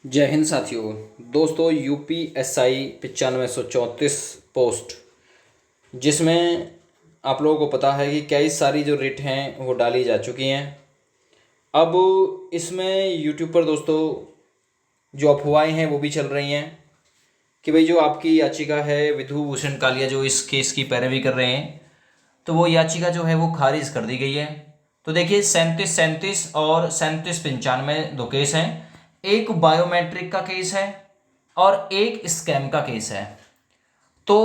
जय हिंद साथियों। दोस्तों यूपीएसआई 9534 पोस्ट, जिसमें आप लोगों को पता है कि कई सारी जो रिट हैं वो डाली जा चुकी हैं। अब इसमें यूट्यूब पर दोस्तों जो अफवाहें हैं वो भी चल रही हैं कि भाई जो आपकी याचिका है विधु भूषण कालिया जो इस केस की पैरवी कर रहे हैं, तो वो याचिका जो है वो खारिज कर दी गई है। तो देखिए 3737 और 3795 दो केस हैं। एक बायोमेट्रिक का केस है और एक स्कैम का केस है। तो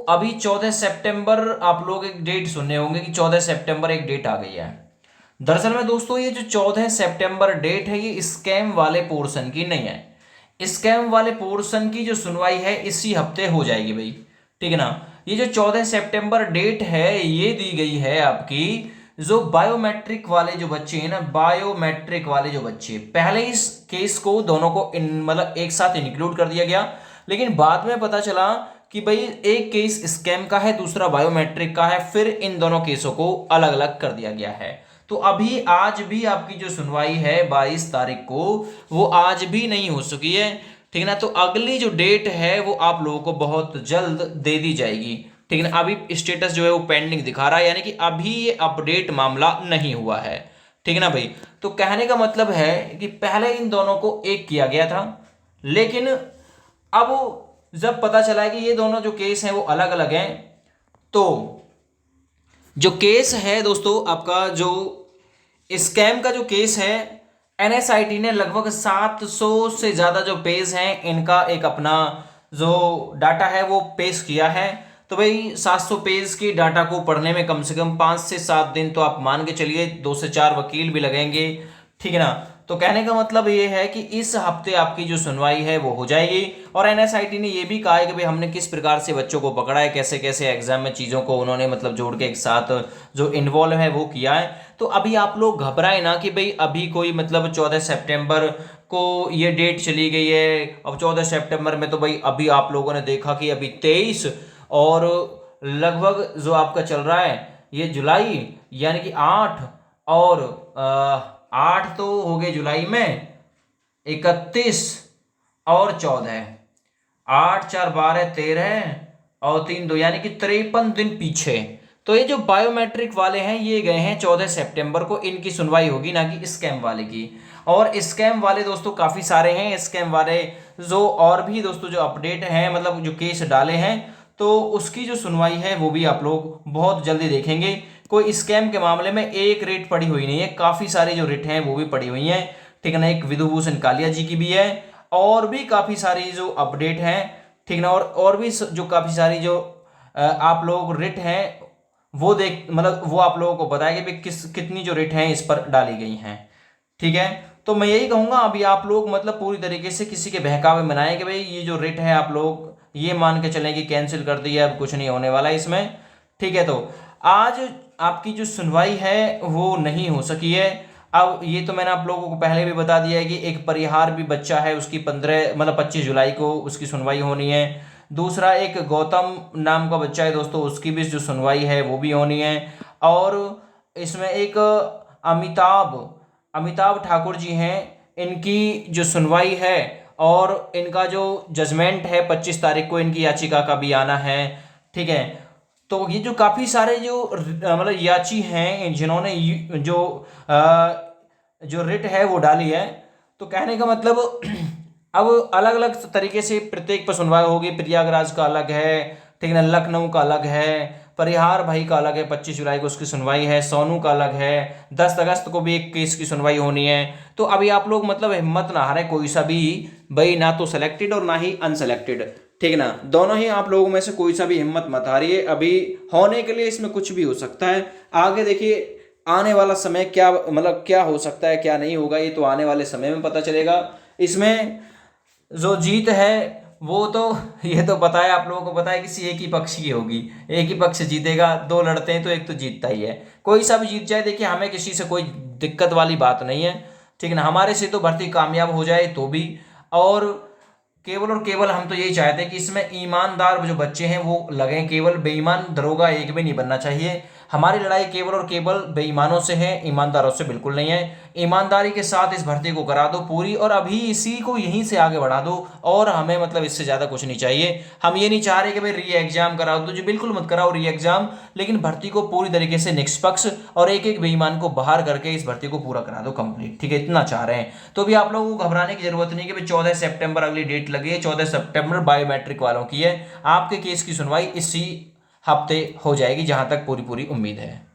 अभी 14 सितंबर आप लोग एक डेट सुनने होंगे कि 14 सितंबर एक डेट आ गई है। दरअसल में दोस्तों ये जो 14 सितंबर डेट है ये स्कैम वाले पोर्शन की नहीं है। स्कैम वाले पोर्शन की जो सुनवाई है इसी हफ्ते हो जाएगी भाई, ठीक है ना। ये जो 14 सितंबर डेट है ये दी गई है आपकी जो बायोमेट्रिक वाले जो बच्चे हैं ना, बायोमेट्रिक वाले जो बच्चे, पहले इस केस को दोनों को मतलब एक साथ इंक्लूड कर दिया गया, लेकिन बाद में पता चला कि भाई एक केस स्कैम का है दूसरा बायोमेट्रिक का है, फिर इन दोनों केसों को अलग अलग कर दिया गया है। तो अभी आज भी आपकी जो सुनवाई है 22 तारीख को वो आज भी नहीं हो सकी है, ठीक है ना। तो अगली जो डेट है वो आप लोगों को बहुत जल्द दे दी जाएगी, ठीक है ना। अभी स्टेटस जो है वो पेंडिंग दिखा रहा है, यानी कि अभी ये अपडेट मामला नहीं हुआ है, ठीक है ना भाई। तो कहने का मतलब है कि पहले इन दोनों को एक किया गया था, लेकिन अब जब पता चला है कि ये दोनों जो केस हैं वो अलग अलग हैं, तो जो केस है दोस्तों आपका जो स्कैम का जो केस है, एनएसआईटी ने लगभग 700 से ज़्यादा जो पेज हैं इनका एक अपना जो डाटा है वो पेश किया है। तो भाई 700 पेज की डाटा को पढ़ने में कम से कम 5 से 7 दिन तो आप मान के चलिए, 2 से 4 वकील भी लगेंगे, ठीक है ना। तो कहने का मतलब ये है कि इस हफ्ते आपकी जो सुनवाई है वो हो जाएगी। और एनएसआईटी ने ये भी कहा है कि भाई हमने किस प्रकार से बच्चों को पकड़ा है, कैसे कैसे एग्जाम में चीज़ों को उन्होंने मतलब जोड़ के एक साथ जो इन्वॉल्व है वो किया है। तो अभी आप लोग घबराए ना कि भाई अभी कोई मतलब 14 सितंबर को ये डेट चली गई है, अब 14 सितंबर में तो भाई अभी आप लोगों ने देखा कि अभी 23 और लगभग जो आपका चल रहा है ये जुलाई, यानी कि 8 और 8 तो हो गए जुलाई में, 31 और 14, 8 4 12 13 और 3 2 यानी कि 53 दिन पीछे। तो ये जो बायोमेट्रिक वाले हैं ये गए हैं 14 सितंबर को, इनकी सुनवाई होगी ना कि स्कैम वाले की। और स्कैम वाले दोस्तों काफ़ी सारे हैं, स्कैम वाले जो और भी दोस्तों जो अपडेट हैं मतलब जो केस डाले हैं, तो उसकी जो सुनवाई है वो भी आप लोग बहुत जल्दी देखेंगे। कोई स्कैम के मामले में एक रेट पड़ी हुई नहीं है, काफ़ी सारी जो रेट हैं वो भी पड़ी हुई हैं, ठीक है ना। एक विधु भूषण कालिया जी की भी है और भी काफ़ी सारी जो अपडेट हैं, ठीक ना। और भी जो काफ़ी सारी जो आप लोग रिट हैं वो देख मतलब वो आप लोगों को बताया कि कितनी जो रिट हैं इस पर डाली गई हैं, ठीक है। तो मैं यही कहूँगा अभी आप लोग मतलब पूरी तरीके से किसी के बहकावे में ना आए कि भाई ये जो रिट है आप लोग ये मान के चलें कि कैंसिल कर दिया, अब कुछ नहीं होने वाला इसमें, ठीक है। तो आज आपकी जो सुनवाई है वो नहीं हो सकी है। अब ये तो मैंने आप लोगों को पहले भी बता दिया है कि एक परिहार भी बच्चा है उसकी 15 मतलब 25 जुलाई को उसकी सुनवाई होनी है। दूसरा एक गौतम नाम का बच्चा है दोस्तों, उसकी भी जो सुनवाई है वो भी होनी है। और इसमें एक अमिताभ अमिताभ ठाकुर जी हैं, इनकी जो सुनवाई है और इनका जो जजमेंट है 25 तारीख को इनकी याचिका का भी आना है, ठीक है। तो ये जो काफ़ी सारे जो मतलब याची हैं जिन्होंने जो रिट है वो डाली है, तो कहने का मतलब अब अलग अलग तरीके से प्रत्येक पर सुनवाई होगी। प्रयागराज का अलग है, ठीक है ना, लखनऊ का अलग है, परिहार भाई का अलग है, 25 जुलाई को उसकी सुनवाई है, सोनू का अलग है, 10 अगस्त को भी एक केस की सुनवाई होनी है। तो अभी आप लोग मतलब हिम्मत ना हारे कोई सा भी, भाई ना तो सेलेक्टेड और ना ही अनसेलेक्टेड, ठीक है ना, दोनों ही आप लोगों में से कोई सा भी हिम्मत मत हारिए। अभी होने के लिए इसमें कुछ भी हो सकता है, आगे देखिए आने वाला समय क्या मतलब क्या हो सकता है क्या नहीं होगा ये तो आने वाले समय में पता चलेगा। इसमें जो जीत है वो तो ये तो पता है, आप लोगों को पता है किसी एक ही पक्ष की होगी, एक ही पक्ष जीतेगा, दो लड़ते हैं तो एक तो जीतता ही है, कोई सा भी जीत जाए। देखिए हमें किसी से कोई दिक्कत वाली बात नहीं है, ठीक है ना, हमारे से तो भर्ती कामयाब हो जाए तो भी। और केवल हम तो यही चाहते हैं कि इसमें ईमानदार जो बच्चे हैं वो लगें, केवल बेईमान दरोगा एक भी नहीं बनना चाहिए। हमारी लड़ाई केवल और केवल बेईमानों से है, ईमानदारों से बिल्कुल नहीं है। ईमानदारी के साथ इस भर्ती को करा दो पूरी, और अभी इसी को यहीं से आगे बढ़ा दो, और हमें मतलब इससे ज़्यादा कुछ नहीं चाहिए। हम ये नहीं चाह रहे कि भाई री एग्जाम कराओ, तो जी बिल्कुल मत कराओ री एग्जाम, लेकिन भर्ती को पूरी तरीके से निष्पक्ष और एक एक बेईमान को बाहर करके इस भर्ती को पूरा करा दो कंप्लीट, ठीक है, इतना चाह रहे हैं। तो भी आप लोगों को घबराने की जरूरत नहीं कि भाई 14 सितंबर अगली डेट लगी है, 14 सितंबर बायोमेट्रिक वालों की है। आपके केस की सुनवाई इसी हफ्ते हो जाएगी, जहां तक पूरी पूरी उम्मीद है।